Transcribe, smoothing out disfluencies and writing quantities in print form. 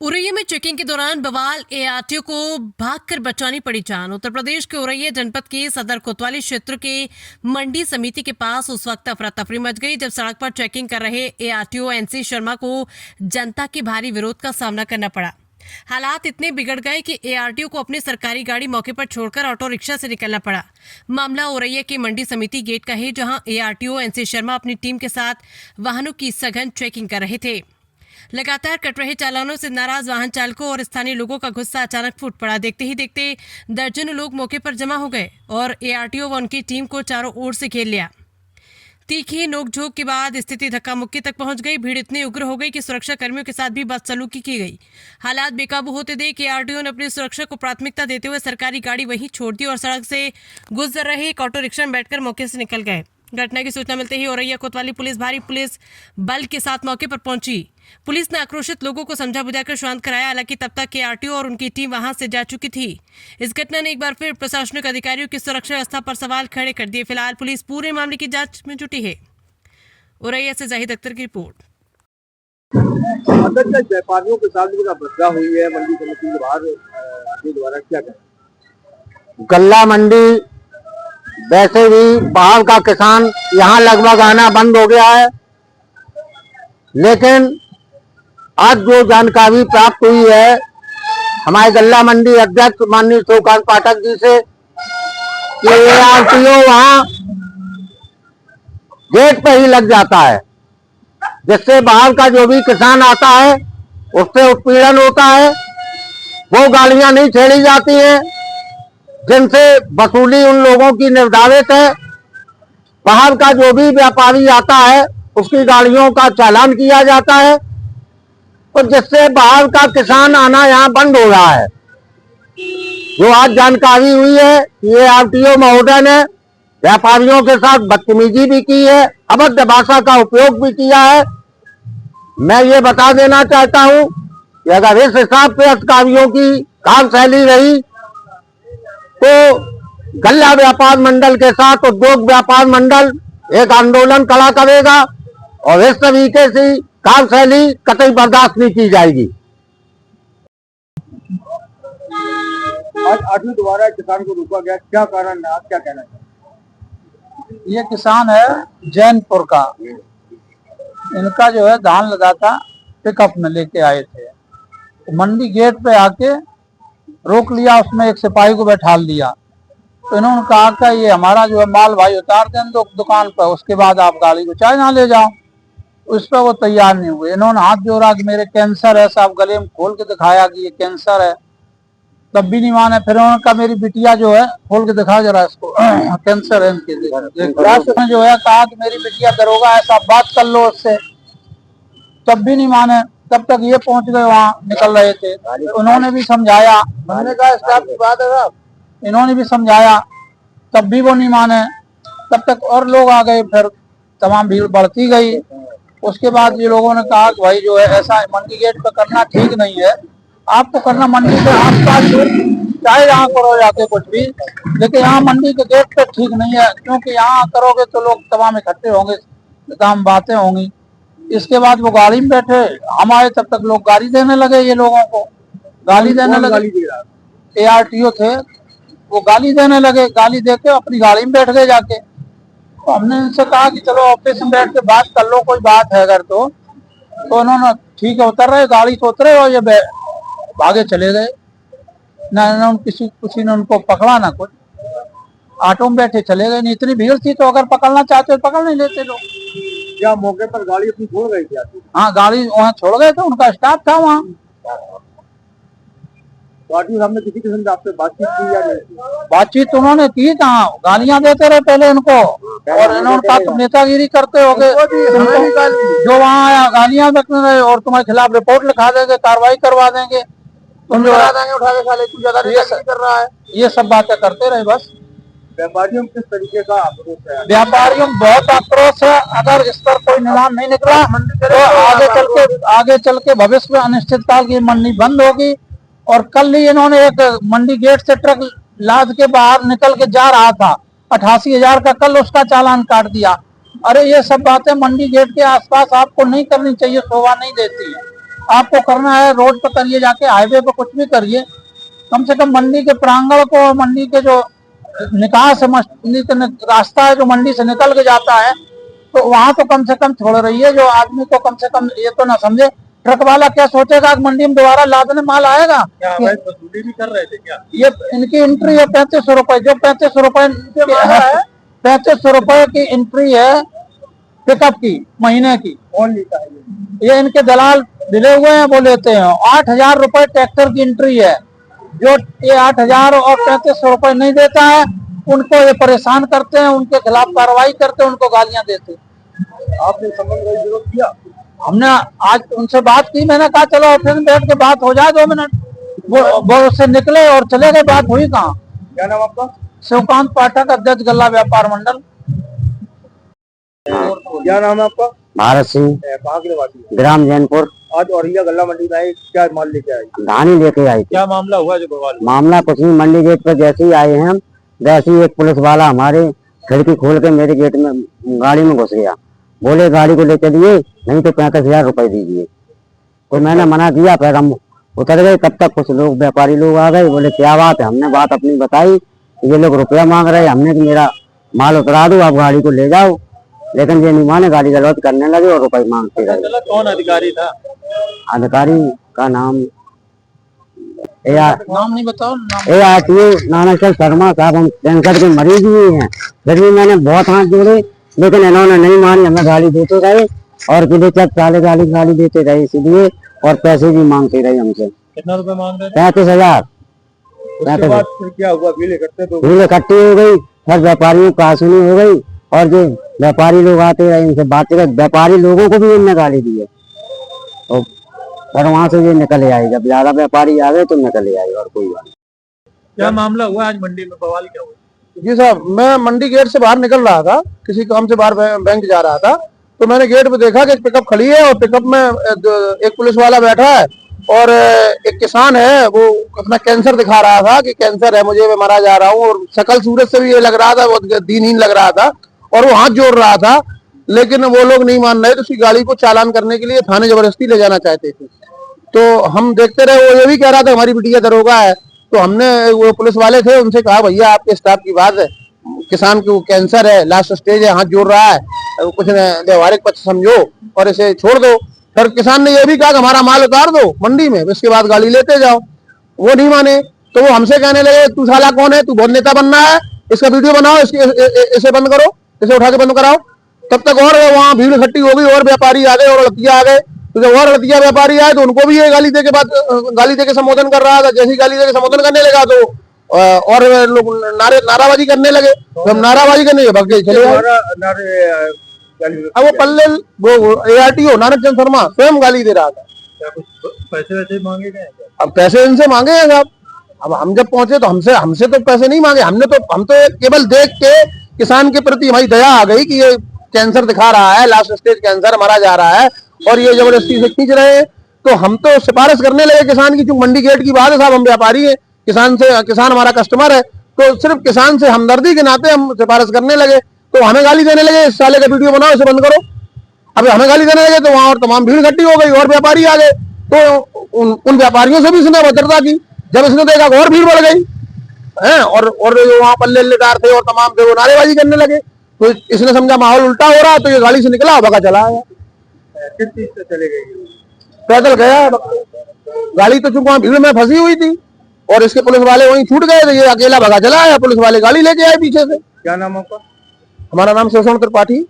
उरैया में चेकिंग के दौरान बवाल, एआरटीओ को भागकर बचानी पड़ी जान। उत्तर प्रदेश के उरैया जनपद के सदर कोतवाली क्षेत्र के मंडी समिति के पास उस वक्त अफरा तफरी मच गई जब सड़क पर चेकिंग कर रहे एआरटीओ एनसी शर्मा को जनता के भारी विरोध का सामना करना पड़ा। हालात इतने बिगड़ गए कि एआरटीओ को अपनी सरकारी गाड़ी मौके पर छोड़कर ऑटो रिक्शा से निकलना पड़ा। मामला उरैया के मंडी समिति गेट का है, जहां एआरटीओ एनसी शर्मा अपनी टीम के साथ वाहनों की सघन चेकिंग कर रहे थे। लगातार कट रहे चालानों से नाराज वाहन चालकों और स्थानीय लोगों का गुस्सा अचानक फूट पड़ा। देखते ही देखते दर्जनों लोग मौके पर जमा हो गए और एआरटीओ व उनकी टीम को चारों ओर से घेर लिया। तीखी नोकझोंक के बाद स्थिति धक्का मुक्की तक पहुंच गई। भीड़ इतनी उग्र हो गई कि सुरक्षा कर्मियों के साथ भी बदसलूकी की गई। हालात बेकाबू होते देख एआरटीओ ने अपनी सुरक्षा को प्राथमिकता देते हुए सरकारी गाड़ी वहीं छोड़ दी और सड़क से गुजर रहे एक ऑटो रिक्शा में बैठकर मौके से निकल गए। घटना की सूचना मिलते ही औरैया कोतवाली पुलिस भारी पुलिस बल के साथ मौके पर पहुंची। पुलिस ने आक्रोशित लोगों को समझा बुझाकर शांत कराया। हालांकि तब तक एआरटीओ और उनकी टीम वहां से जा चुकी थी। इस घटना ने एक बार फिर प्रशासनिक अधिकारियों की सुरक्षा व्यवस्था पर सवाल खड़े कर दिए। फिलहाल पुलिस पूरे मामले की जांच में जुटी है। औरैया से जाहिद अख्तर की रिपोर्ट। व्यापारियों के साथ बदला हुई है मंडी समिति के बाहर आपके द्वारा क्या करें? गल्ला मंडी वैसे भी बाहर का किसान यहाँ लगभग आना बंद हो गया है, लेकिन आज जो जानकारी प्राप्त हुई है हमारे गल्ला मंडी अध्यक्ष माननीय शिवकांत पाठक जी से कि एआरटीओ वहाँ गेट पे ही लग जाता है, जिससे बाहर का जो भी किसान आता है उससे उत्पीड़न होता है। वो गाड़ियां नहीं छेड़ी जाती हैं जिनसे वसूली उन लोगों की निर्धारित है। बाहर का जो भी व्यापारी आता है उसकी गाड़ियों का चालान किया जाता है, तो जिससे बाहर का किसान आना यहाँ बंद हो रहा है। जो आज जानकारी हुई है कि एआरटीओ महोदय ने व्यापारियों के साथ बदतमीजी भी की है, अभद्र भाषा का उपयोग भी किया है। मैं ये बता देना चाहता हूं कि अगर इस हिसाब से अधिकारियों की कार्यशैली रही तो गल्ला व्यापार मंडल के साथ उद्योग व्यापार मंडल एक आंदोलन खड़ा करेगा और इस तरीके से कार्यशैली कतई बर्दाश्त नहीं की जाएगी। आज आठवीं दोबारा किसान को रोका गया, क्या कारण है? आप क्या कहना चाहते हैं? ये किसान है जैनपुर का। इनका जो है धान लगा था, पिकअप में लेके आए थे, तो मंडी गेट पे आके रोक लिया। उसमें एक सिपाही को बैठा लिया, तो इन्होंने कहा कि ये हमारा जो है माल भाई उतार दें दो दुकान पर, उसके बाद आप गाड़ी को चाहे ना ले जाओ। उस पर वो तैयार नहीं हुए। इन्होंने हाथ जोड़ा कि मेरे कैंसर है साहब, गले में खोल के दिखाया कि ये कैंसर है, तब भी नहीं माने। फिर उन्होंने कहा मेरी बिटिया जो है खोल के दिखा जरा इसको, कैंसर है इनके। जो है कहा कि मेरी बिटिया दरोगा है साहब, बात कर लो उससे, तब भी नहीं माने। तब तक ये पहुंच गए, वहाँ निकल रहे थे। उन्होंने भी समझाया, हमने कहा स्टाफ की बात है साहब, इन्होंने भी समझाया, तब भी वो नहीं माने। तब तक और लोग आ गए, फिर तमाम भीड़ बढ़ती गई। उसके बाद ये लोगों ने कहा कि भाई जो है ऐसा मंडी गेट पे करना ठीक नहीं है, आपको करना मंडी के आसपास चाहे यहाँ करो जाके कुछ भी, लेकिन यहाँ मंडी के गेट पे ठीक नहीं है, क्योंकि यहाँ करोगे तो लोग तमाम इकट्ठे होंगे, तमाम बातें होंगी। इसके बाद वो गाड़ी में बैठे, हम आए तब तक लोग गाली देने लगे, ये लोगों को गाली देने लगे। एआरटीओ थे, वो गाली देने लगे, गाली देके अपनी गाड़ी में बैठ गए जाके। तो हमने इनसे कहा कि चलो ऑफिस में बैठ के बात कर लो, कोई बात है अगर तो उन्होंने ठीक है उतर रहे, गाड़ी से उतरे और ये भागे चले गए। ना किसी ने उनको पकड़ा ना कुछ, ऑटो में बैठे चले गए। नहीं इतनी भीड़ थी तो अगर पकड़ना चाहते तो पकड़ नहीं लेते लोग। क्या मौके पर गाड़ी अपनी छोड़ गई थी? हाँ, गाड़ी वहाँ छोड़ गए थे, उनका स्टाफ था वहाँ। पार्टी सामने किसी किस्म से आपसे बातचीत की या नहीं? बातचीत उन्होंने की, कहाँ गालियां देते रहे पहले इनको, और इन्होंने कहा तुम नेतागिरी करते हो गए, जो वहाँ आया गालियां देते रहे और तुम्हारे खिलाफ रिपोर्ट लिखा देंगे, कार्रवाई करवा देंगे, तुम जो उठा के साले तू ज्यादा कर रहा है, ये सब बातें करते रहे। बस व्यापारियों में किस तरीके का आक्रोश है? व्यापारियों में बहुत आक्रोश है। अगर इस पर कोई निदान नहीं निकला तो आगे चल के भविष्य में अनिश्चितकाल की मंडी बंद होगी। और कल ही इन्होंने एक मंडी गेट से ट्रक लाद के बाहर निकल के जा रहा था, 88,000 का कल उसका चालान काट दिया। अरे ये सब बातें मंडी गेट के आसपास आपको नहीं करनी चाहिए, शोभा नहीं देती है। आपको करना है रोड पर करिए, जाके हाईवे पर कुछ भी करिए, कम से कम मंडी के प्रांगण को, मंडी के जो निकास है, मंडी का रास्ता है जो मंडी से निकल के जाता है, तो वहां तो कम से कम छोड़ रही है। जो आदमी को कम से कम ये तो ना समझे, ट्रक वाला क्या सोचेगा कि मंडी में दोबारा लादने माल आएगा। वसूली भी कर रहे थे क्या? ये इनकी एंट्री है 3500 रुपए, जो 3500 रुपए 3500 रुपए की एंट्री है पिकअप की महीने की। कौन लेता है ये इनके दलाल मिले हुए हैं, वो लेते हैं। 8000 रुपए ट्रैक्टर की एंट्री है। जो ये 8000 और 3500 रुपए नहीं देता है, उनको ये परेशान करते हैं, उनके खिलाफ कार्रवाई करते हैं, उनको गालियां देते हैं। आपने संबंध का विरोध किया? हमने आज उनसे बात की, मैंने कहा चलो ऑफिस में बैठ के बात हो जाए 2 मिनट। वो उससे निकले और चले गए, बात हुई कहाँ। क्या नाम आपका? शिवकांत पाठक, अध्यक्ष गल्ला व्यापार मंडल। क्या नाम है आपका? भारत सिंह, कहाँ के निवासी हैं? ग्राम जैनपुर। आज औरैया गल्ला मंडी में आए, क्या माल लेके आए? धान ही लेके आई थी। क्या मामला हुआ जो बवाल? मामला कुछ नहीं, मंडी गेट पर जैसे ही आए हैं हम, वैसे ही एक पुलिस वाला हमारे खिड़की खोल के मेरे गेट में गाड़ी में घुस गया। बोले गाड़ी को ले चलिए, नहीं तो 35,000 रुपए दीजिए। तो मैंने मना किया, फिर हम उतर गए। तब तक कुछ लोग व्यापारी लोग आ गए, बोले क्या बात है। हमने बात अपनी बताई, ये लोग रुपया मांग रहे हैं। हमने कि मेरा माल उतरा दो, आप गाड़ी को ले जाओ। लेकिन ये नहीं माने, गाड़ी गलौज करने लगे और रुपये मांगते रहे। कौन अधिकारी था? अधिकारी का नाम नाम नहीं बताओ। ARTO नानाचल शर्मा साहब। हम कैंसर के मरीज ही हैं, फिर भी मैंने बहुत हाथ जोड़े, लेकिन इन्होंने नहीं मानी। हमें गाली देते रहे और किले चक साले गाली देते रहे, इसलिए और पैसे भी मांगते रहे हमसे। कितना रुपए मांग रहे थे? 35,000। उसके बाद फिर क्या हुआ? भीड़ इकट्ठे तो भीड़ इकट्ठी हो गई, फिर व्यापारियों की आसुनी हो गई और जो व्यापारी लोग आते रहे, इनसे बातें कर, व्यापारी लोगों को भी इनने गाली दी है। और वहां से ये निकले आए, जब ज्यादा व्यापारी आ गए तो निकले आए, और कोई बात नहीं। क्या मामला हुआ आज मंडी में? बवाल क्या हुआ? जी साहब, मैं मंडी गेट से बाहर निकल रहा था, किसी काम से बाहर बैंक जा रहा था, तो मैंने गेट पे देखा कि एक पिकअप खड़ी है और पिकअप में एक पुलिस वाला बैठा है और एक किसान है, वो अपना कैंसर दिखा रहा था कि कैंसर है मुझे, मैं मरा जा रहा हूँ। और शकल सूरत से भी ये लग रहा था, बहुत दीनहीन लग रहा था और वो हाथ जोड़ रहा था, लेकिन वो लोग नहीं मान रहे, तो उसकी गाड़ी को चालान करने के लिए थाने जबरदस्ती ले जाना चाहते थे। तो हम देखते रहे, वो ये भी कह रहा था हमारी बिटिया दरोगा है। तो हमने, वो पुलिस वाले थे, उनसे कहा भैया आपके स्टाफ की बात है, किसान को कैंसर है, लास्ट स्टेज है, हाथ जोड़ रहा है, कुछ व्यवहारिक पक्ष समझो और इसे छोड़ दो। फिर किसान ने ये भी कहा कि हमारा माल उतार दो मंडी में, इसके बाद गाड़ी लेते जाओ। वो नहीं माने, तो वो हमसे कहने लगे तू साला कौन है, तू बहुत नेता बनना है, इसका वीडियो बनाओ, इसे बंद करो, इसे उठा के बंद कराओ। तब तक और वहाँ भीड़ इकट्ठी हो गई और व्यापारी आ गए और लड़कियां आ गए। तो जब और लड़कियां व्यापारी आए तो उनको भी ये गाली दे के संबोधन कर रहा था। जैसी गाली दे के संबोधन करने लगा तो और लोग नाराबाजी करने लगे, तो हम नाराबाजी करने भाग गए चले गए। अब वो पल्ले वो ARTO नानकचंद शर्मा स्वयं गाली दे रहा था। क्या कुछ पैसे वैसे मांगे गए? अब पैसे इनसे मांगे हैं साहब। अब हम जब पहुंचे तो हमसे तो पैसे नहीं मांगे, हम तो केवल देख के किसान के प्रति हमारी दया आ गई कि ये कैंसर दिखा रहा है, लास्ट स्टेज कैंसर, मरा जा रहा है और ये जबरदस्ती से खींच रहे हैं। तो हम तो सिफारिश करने लगे किसान की, क्योंकि मंडी गेट की बात है साहब, हम व्यापारी हैं, किसान हमारा कस्टमर है, तो सिर्फ किसान से हमदर्दी के नाते हम सिफारिश करने लगे। तो हमें गाली देने लगे, इस साले का वीडियो बनाओ, इसे बंद करो। अब हमें गाली देने लगे तो वहां और तमाम भीड़ इकट्ठी हो गई और व्यापारी आ गए। तो उन व्यापारियों से भी इसने अभद्रता की। जब इसने देखा और भीड़ बढ़ गई है और जो वहां पल्लेदार थे और तमाम थे वो नारेबाजी करने लगे। तो इसने समझा माहौल उल्टा हो रहा है, तो ये गाड़ी से निकला, भगा चला आया। किस चीज से चले गए? पैदल गया, गाड़ी तो चूंकि वहां भीड़ में फंसी हुई थी और इसके पुलिस वाले वहीं छूट गए, तो ये अकेला भगा चला आया। पुलिस वाले गाड़ी लेके आए पीछे से। क्या नाम आपका? हमारा नाम शोषण त्रिपाठी।